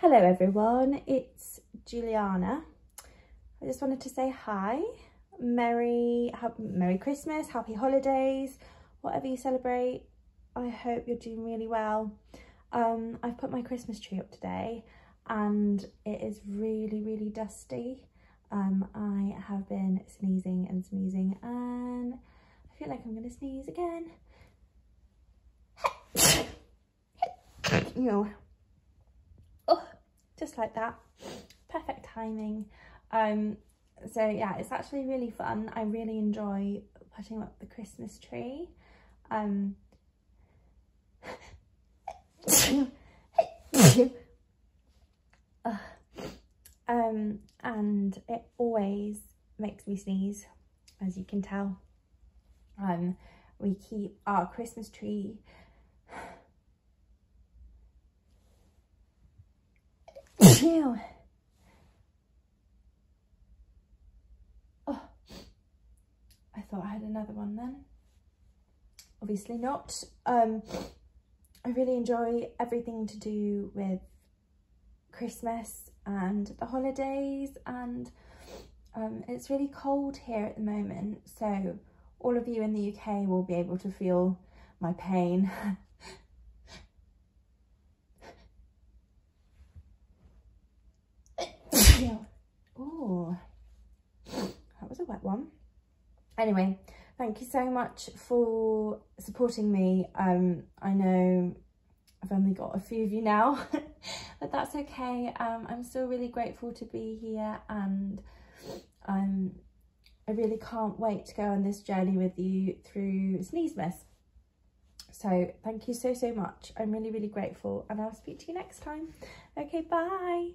Hello everyone, it's Juliana. I just wanted to say hi. Merry Christmas, happy holidays, whatever you celebrate. I hope you're doing really well. I've put my Christmas tree up today and it is really dusty. I have been sneezing and I feel like I'm gonna sneeze again. Just like that, perfect timing. So yeah, it's actually really fun. I really enjoy putting up the Christmas tree. And it always makes me sneeze, as you can tell. We keep our Christmas tree Ew. Oh, I thought I had another one then. Obviously not. I really enjoy everything to do with Christmas and the holidays, and it's really cold here at the moment, so all of you in the UK will be able to feel my pain. Oh, that was a wet one. Anyway, thank you so much for supporting me. I know I've only got a few of you now, but that's okay. I'm still really grateful to be here, and I really can't wait to go on this journey with you through Sneezemas. So thank you so much. I'm really grateful, and I'll speak to you next time. Okay, bye.